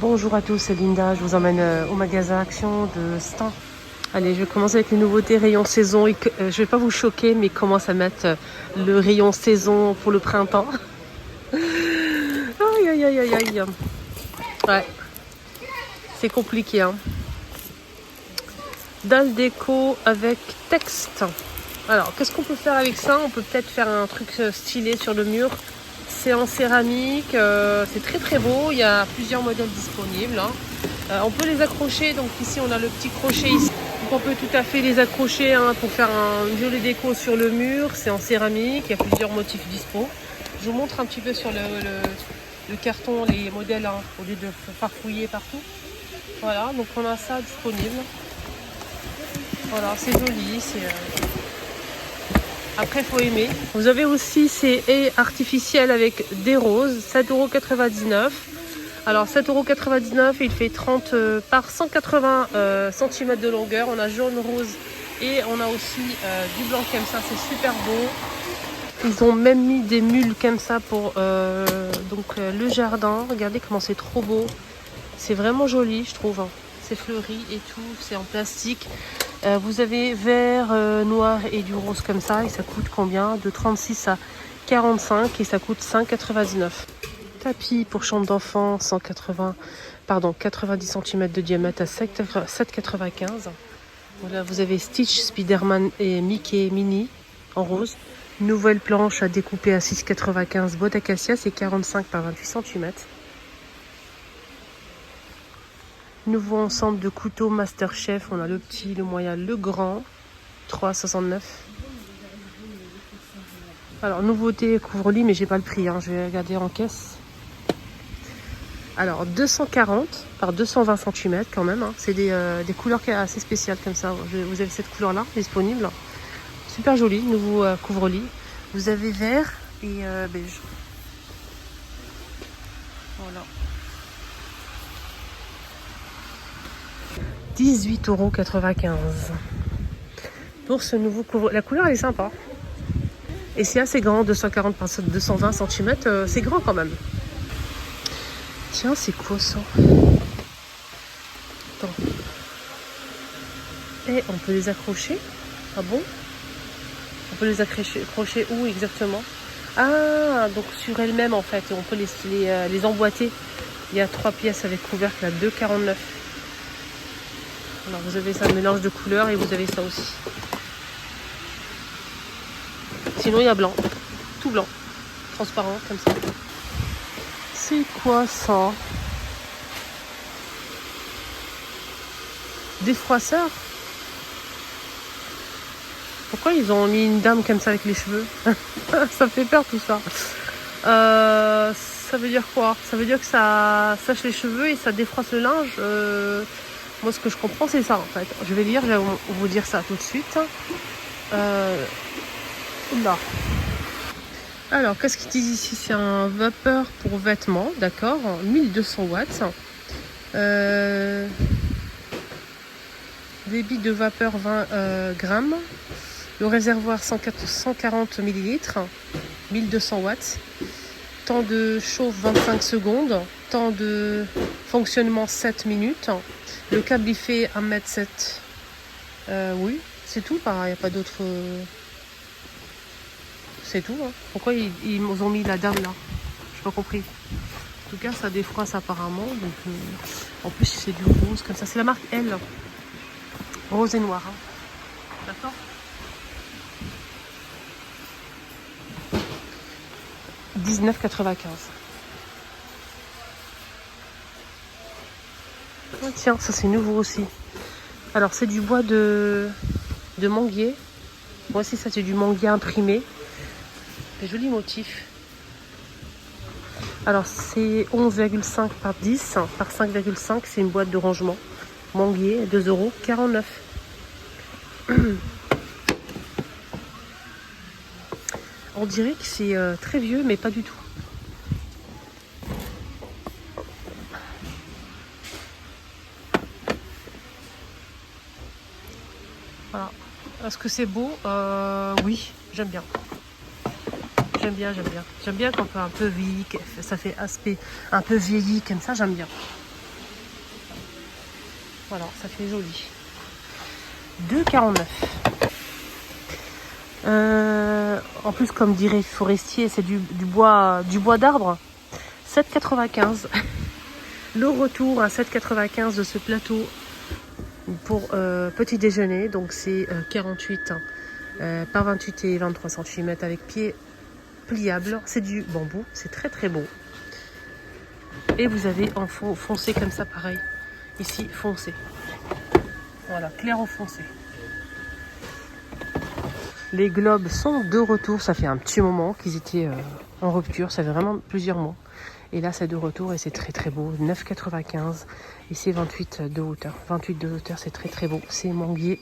Bonjour à tous, c'est Linda, je vous emmène au magasin Action de Stains. Allez, je vais commencer avec les nouveautés rayon saison. Je vais pas vous choquer, mais ils commencent à mettre le rayon saison pour le printemps. Aïe, aïe, aïe, aïe, aïe. Ouais, c'est compliqué, hein. Dalle déco avec texte. Alors, qu'est-ce qu'on peut faire avec ça? On peut peut-être faire un truc stylé sur le mur. C'est en céramique, c'est très très beau. Il y a plusieurs modèles disponibles, hein. On peut les accrocher, donc ici on a le petit crochet ici. Donc on peut tout à fait les accrocher, hein, pour faire une jolie déco sur le mur. C'est en céramique, il y a plusieurs motifs dispo. Je vous montre un petit peu sur le carton les modèles, hein, au lieu de farfouiller partout. Voilà, donc on a ça disponible. Voilà, c'est joli, Après, il faut aimer. Vous avez aussi ces haies artificielles avec des roses, 7,99 €. Alors, 7,99 €, il fait 30 par 180 cm de longueur. On a jaune, rose et on a aussi du blanc comme ça. C'est super beau. Ils ont même mis des mules comme ça pour le jardin. Regardez comment c'est trop beau. C'est vraiment joli, je trouve. C'est fleuri et tout. C'est en plastique. Vous avez vert, noir et du rose comme ça. Et ça coûte combien? De 36 à 45 et ça coûte 5,99 €. Tapis pour chambre d'enfant, 90 cm de diamètre à 7,95 €. Voilà, vous avez Stitch, Spider-Man et Mickey Mini en rose. Nouvelle planche à découper à 6,95 €. Boîte acacia, c'est 45 par 28 cm. Nouveau ensemble de couteaux Masterchef. On a le petit, le moyen, le grand. 3,69 €. Alors, nouveauté couvre-lit, mais j'ai pas le prix, hein. Je vais regarder en caisse. Alors, 240 par 220 cm quand même, hein. C'est des couleurs assez spéciales comme ça. Vous avez cette couleur-là disponible. Super joli, nouveau couvre-lit. Vous avez vert et beige. Voilà. 18,95 € pour ce nouveau couvre. La couleur elle est sympa. Et c'est assez grand, 240 par 220 cm, c'est grand quand même. Tiens, c'est quoi ça? Attends. Et on peut les accrocher? Ah bon? On peut les accrocher où exactement? Ah, donc sur elles-mêmes en fait. On peut les emboîter. Il y a 3 pièces avec couvercle à 2,49 €. Alors vous avez ça, mélange de couleurs, et vous avez ça aussi. Sinon il y a blanc, tout blanc, transparent comme ça. C'est quoi ça? Défroisseur? Pourquoi ils ont mis une dame comme ça avec les cheveux? Ça fait peur tout ça. Ça veut dire quoi? Ça veut dire que ça sèche les cheveux et ça défroisse le linge. Moi ce que je comprends c'est ça en fait. Je vais vous dire ça tout de suite. Oula. Alors qu'est-ce qu'ils disent ici? C'est un vapeur pour vêtements, d'accord, 1200 watts. Débit de vapeur 20 grammes. Le réservoir 140 ml, 1200 watts. Temps de chauffe 25 secondes. Temps de fonctionnement 7 minutes. Le câble il fait 1,7 m. Oui, c'est tout. Il n'y a pas d'autre. C'est tout, hein. Pourquoi ils ont mis la dame là? Je n'ai pas compris. En tout cas, ça défroisse apparemment. Donc, en plus, c'est du rose comme ça. C'est la marque L. Rose et noir. Hein. D'accord? $19,95. Oh, tiens, ça c'est nouveau aussi. Alors, c'est du bois de manguier. Moi aussi, ça c'est du manguier imprimé. Des jolis motifs. Alors, c'est 11,5 par 10 par 5,5. C'est une boîte de rangement. Manguier, 2,49 €. On dirait que c'est très vieux, mais pas du tout. Voilà. Est-ce que c'est beau? Oui, j'aime bien. J'aime bien, j'aime bien. J'aime bien quand on fait un peu vieilli, ça fait aspect un peu vieilli comme ça, j'aime bien. Voilà, ça fait joli. 2,49. En plus, comme dirait Forestier, c'est du bois d'arbre. 7,95. Le retour à 7,95 de ce plateau pour petit déjeuner. Donc c'est 48 par 28 et 23 cm avec pied pliable. C'est du bambou, c'est très très beau. Et vous avez en foncé comme ça, pareil. Ici, foncé. Voilà, clair au foncé. Les globes sont de retour. Ça fait un petit moment qu'ils étaient en rupture. Ça fait vraiment plusieurs mois. Et là, c'est de retour et c'est très très beau. 9,95 et c'est 28 de hauteur. 28 de hauteur, c'est très très beau. C'est manguier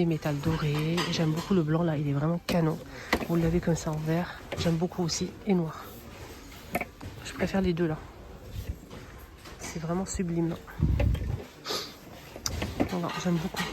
métal doré. J'aime beaucoup le blanc là, il est vraiment canon. Vous l'avez comme ça en vert. J'aime beaucoup aussi. Et noir. Je préfère les deux là. C'est vraiment sublime. Voilà, j'aime beaucoup.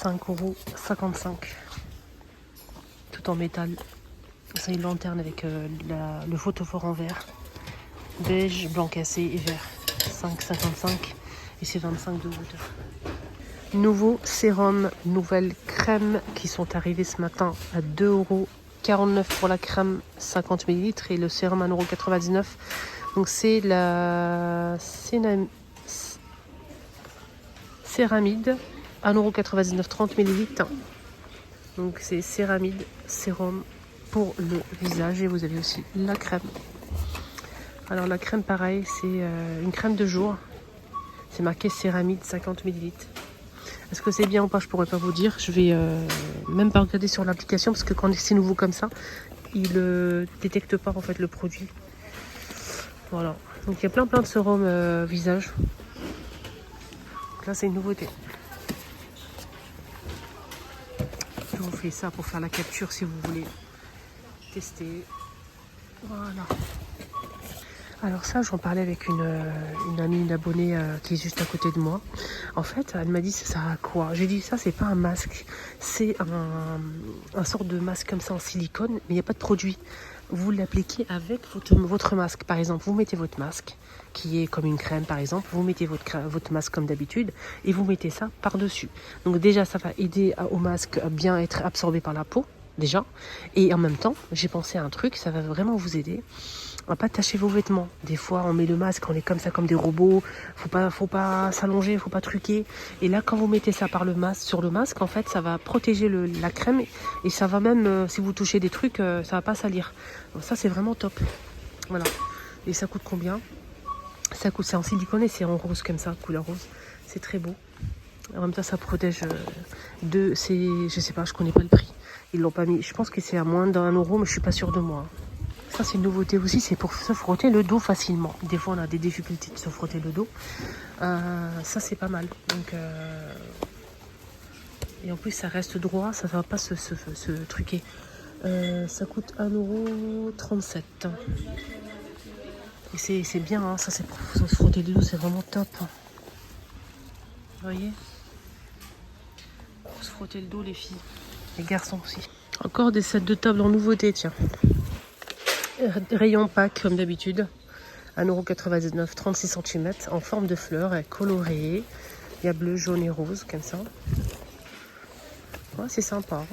€5,55 tout en métal. C'est une lanterne avec le photophore en verre, beige, blanc cassé et vert. 5,55 et c'est 25 de hauteur. Nouveau sérum, nouvelle crème qui sont arrivées ce matin à €2,49 pour la crème 50 ml et le sérum à €1,99. Donc c'est la céramide. 1,99 €, 30 ml. Donc c'est céramide, sérum pour le visage. Et vous avez aussi la crème. Alors la crème pareil, c'est une crème de jour. C'est marqué céramide 50 ml. Est-ce que c'est bien ou pas, je pourrais pas vous dire. Je vais même pas regarder sur l'application parce que quand c'est nouveau comme ça, il détecte pas en fait le produit. Voilà. Donc il y a plein de sérums visage. Donc là c'est une nouveauté. Je vous fais ça pour faire la capture si vous voulez tester. Voilà. Alors ça, j'en parlais avec une amie, une abonnée qui est juste à côté de moi. En fait, elle m'a dit, ça sert à quoi? J'ai dit, ça, c'est pas un masque. C'est un sorte de masque comme ça en silicone, mais il n'y a pas de produit. Vous l'appliquez avec votre masque. Par exemple, vous mettez votre masque, qui est comme une crème par exemple. Vous mettez votre masque comme d'habitude et vous mettez ça par-dessus. Donc déjà, ça va aider au masque à bien être absorbé par la peau, déjà. Et en même temps, j'ai pensé à un truc, ça va vraiment vous aider à pas tacher vos vêtements. Des fois, on met le masque, on est comme ça, comme des robots. Faut pas s'allonger, faut pas truquer. Et là, quand vous mettez ça sur le masque, en fait, ça va protéger la crème et ça va même, si vous touchez des trucs, ça va pas salir. Donc ça, c'est vraiment top. Voilà. Et ça coûte combien? C'est en silicone et c'est en rose comme ça, couleur rose. C'est très beau. En même temps, ça protège je sais pas, je connais pas le prix. Ils l'ont pas mis. Je pense que c'est à moins d'1 €, mais je suis pas sûre de moi. Ça, c'est une nouveauté aussi, c'est pour se frotter le dos facilement. Des fois, on a des difficultés de se frotter le dos. Ça, c'est pas mal. Donc, et en plus, ça reste droit, ça ne va pas se truquer. Ça coûte 1,37 €. Et c'est bien, hein, ça, c'est pour se frotter le dos, c'est vraiment top. Vous voyez? Pour se frotter le dos, les filles. Les garçons aussi. Encore des sets de table en nouveauté, tiens. Rayon pack comme d'habitude, 1,99 €, 36 cm, en forme de fleurs, colorée. Il y a bleu, jaune et rose, comme ça. Ouais, c'est sympa.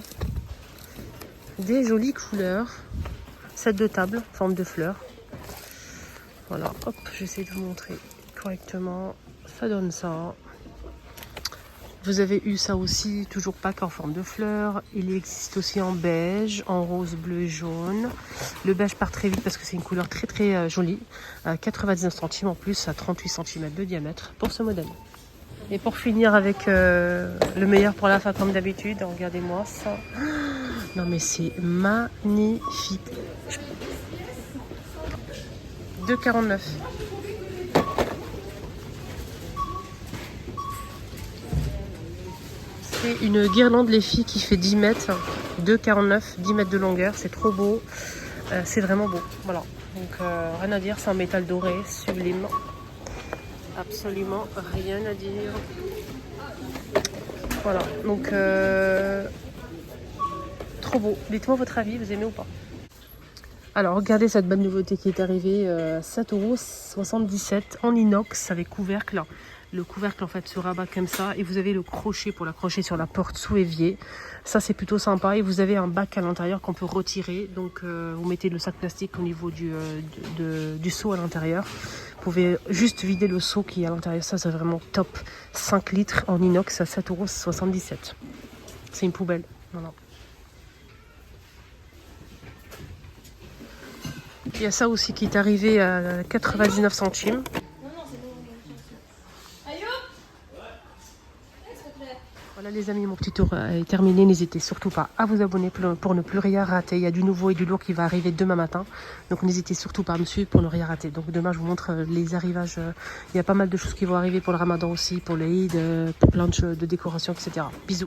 Des jolies couleurs. Set de table, forme de fleurs. Voilà, hop, j'essaie de vous montrer correctement. Ça donne ça. Vous avez eu ça aussi, toujours pack en forme de fleurs. Il existe aussi en beige, en rose, bleu et jaune. Le beige part très vite parce que c'est une couleur très très jolie. 99 centimes en plus, à 38 cm de diamètre pour ce modèle. Et pour finir avec le meilleur pour la fin comme d'habitude, regardez-moi ça. Non mais c'est magnifique. 2,49. C'est une guirlande les filles qui fait 10 mètres. 2,49, 10 mètres de longueur. C'est trop beau. C'est vraiment beau. Voilà. Donc rien à dire, c'est en métal doré, sublime. Absolument rien à dire. Voilà. Donc trop beau. Dites-moi votre avis, vous aimez ou pas? Alors regardez cette bonne nouveauté qui est arrivée, 7,77 € en inox avec couvercle. Le couvercle en fait se rabat comme ça et vous avez le crochet pour l'accrocher sur la porte sous évier. Ça c'est plutôt sympa et vous avez un bac à l'intérieur qu'on peut retirer. Donc vous mettez le sac plastique au niveau du seau à l'intérieur. Vous pouvez juste vider le seau qui est à l'intérieur. Ça c'est vraiment top. 5 litres en inox à 7,77 €. C'est une poubelle. Voilà. Il y a ça aussi qui est arrivé à 99 centimes. Voilà les amis, mon petit tour est terminé. N'hésitez surtout pas à vous abonner pour ne plus rien rater. Il y a du nouveau et du lourd qui va arriver demain matin. Donc n'hésitez surtout pas à me suivre pour ne rien rater. Donc demain je vous montre les arrivages. Il y a pas mal de choses qui vont arriver pour le ramadan aussi, pour les Eid, pour plein de décorations, etc. Bisous.